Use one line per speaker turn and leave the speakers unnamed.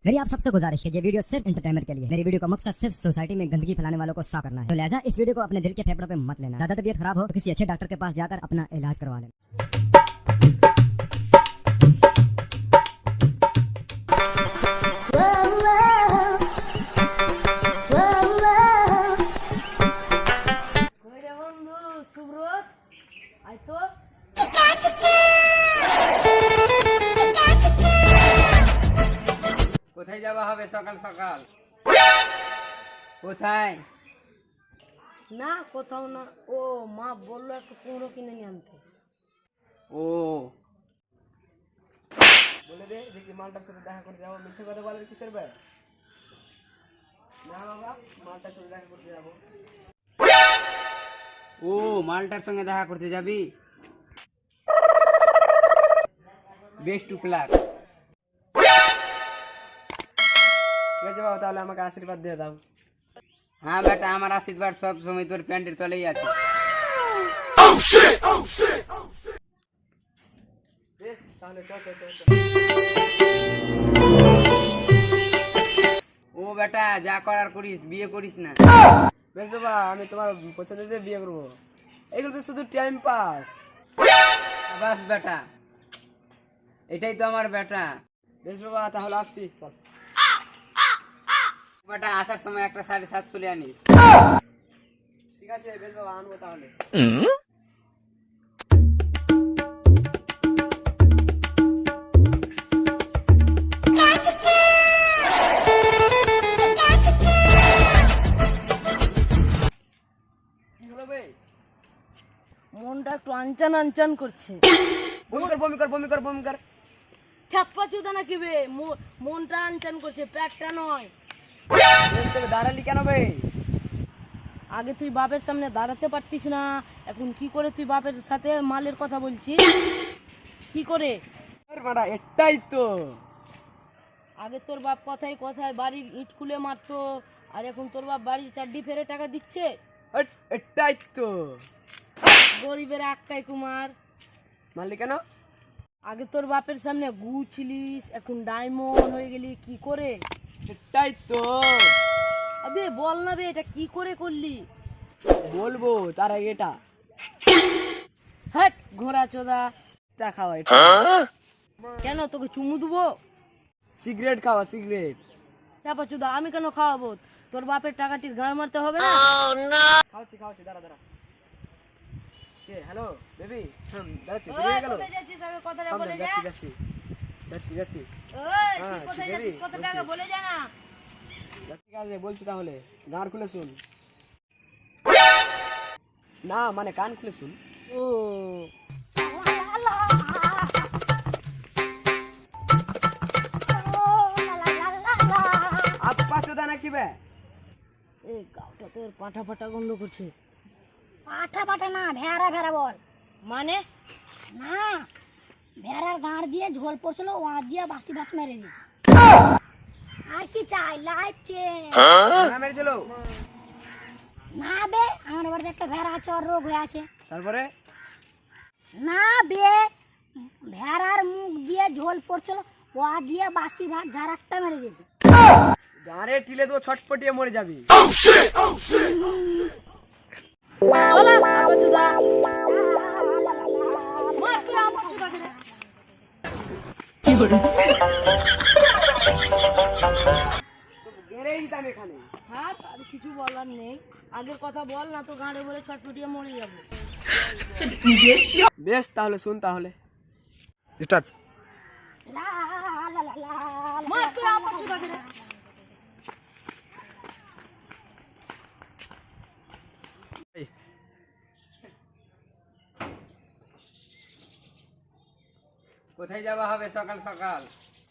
मेरी आप सबसे गुजारिश है, ये वीडियो सिर्फ एंटरटेनमेंट के लिए। मेरी वीडियो का मकसद सिर्फ सोसाइटी में गंदगी फैलाने वालों को साफ करना है, तो लिहाजा इस वीडियो को अपने दिल के फेफड़ों पे मत लेना। ज्यादा तबीयत खराब हो तो किसी अच्छे डॉक्टर के पास जाकर अपना इलाज करवा लेना।
কোথায় যাওয়া হবে সকাল সকাল? কোথায়?
না কোথাও না। ও মা বললো একটা কুমড়ো কিনে নিয়ে আনতে।
ও বলে দে দেখি মালটার সাথে দেখা করতে যাবো। মিথ্যে কথা বলে কিসের ভাই? না বাবা, মালটার সাথে দেখা করতে যাবো। ও মালটার সঙ্গে দেখা করতে যাবি? Best of luck. ঠিক আছে বাবা, তাহলে আমাকে আশীর্বাদ দিয়ে দাও। হ্যাঁ বেটা, আমার আশীর্বাদ সব সময় তোর প্যান্টের তলেই আছে। বেশ তাহলে চল। ও বেটা, যা করার করিস, বিয়ে করিস না। বেশ বাবা, আমি তোমার পছন্দ দিয়ে বিয়ে করবো। এগুলো তো শুধু টাইম পাস। বাস বেটা, এটাই তো আমার বেটা। বেশ বাবা, তাহলে আসছি। চল বেটা, আসার সময় একটা 7:30 চলে আনিস। ঠিক আছে বেশ বাবা, আনবো তাহলে। কি হলো ভাই?
মনটা একটু আনচান আনচান করছে।
বমি কর।
খ্যাপা চুদা নাকি বে? মনটা আনচান করছে, পেটটা নয়।
দাঁড়ালি কেন ভাই?
আগে তুই বাপের সামনে দাঁড়াতে পারতিস না, এখন কি করে তুই বাপের সাথে মালের কথা বলছিস? কি করে?
এটাই তো।
আগে তোর বাপ কথায় কথায় বাড়ির ইট খুলে মারতো, আর এখন তোর বাপ বাড়ির চাড্ডি ফেরে টাকা দিচ্ছে।
এটাই তো।
গরিবের আক্কাই কুমার।
মারলি কেন?
আগে তোর বাপের সামনে গু ছিলিস, এখন ডায়মন্ড হয়ে গেলি, কি করে?
এটাই তো।
আবে বল না বে, এটা কি করে করলি?
বলবো তার আগে এটা
হ্যাট ঘোড়া চোদা।
চা খাওয়া।
কেন তোকে চুমু দেবো?
সিগারেট খাওয়া, সিগারেট।
চাপা চোদা, আমি কেন খাওয়াবো? তোর বাপের টাকাটির গাড় মারতে হবে না?
খাওয়াচ্ছি, দাঁড়া। কে হ্যালো বেবি, দাঁড়াচ্ছি।
ওই, কোথায় যাচ্ছিস? আগে কথাটা বলে যা।
যাচ্ছি।
ওই, তুই কোথায় যাচ্ছিস? কথাটা আগে বলে যা না।
ঠিক আছে বলছি, তাহলে গান খুলে শুন। না মানে কান খুলে শুন।
ও
আজ পাঁচশো দানা কি বে?
এই গাওটা তোর পাঠা পাঠা গন্ধ করছে।
পাঠা না, ভেড়া বল।
মানে?
না, ভেড়ার গাঁড় দিয়ে ঝোল পড়ছিল, ওয়া দিয়ে বাসি ভাত মেরে দিয়েছে। আর কি চাই? Life change.
না মেরেছিল
না বে, আমার বাড়িতে একটা ভেড়া আছে, ওর রোগ হয়ে আছে।
তারপরে?
না বে, ভেড়ার মুখ দিয়ে ঝোল পড়ছিল, ওয়া দিয়ে বাসি ভাত ঝাড়াকটা মেরে দিয়েছে।
গাঁড়ে টিলে তো ছটপটিয়ে মরে যাবি।
বলা আপা চোদা। মার তুই আপা চোদা করে। কি করে?
গেড়েই দিতাম এখানে।
ছাড়, আর কিছু বলার নেই। আগের কথা বল না তো গাঁড়ে বলে ছটফটিয়ে মরে যাবো।
বেশ তাহলে শুন, তাহলে স্টার্ট।
মার তুই আপা চোদা করে।
কোথায় যাওয়া হবে সকাল সকাল?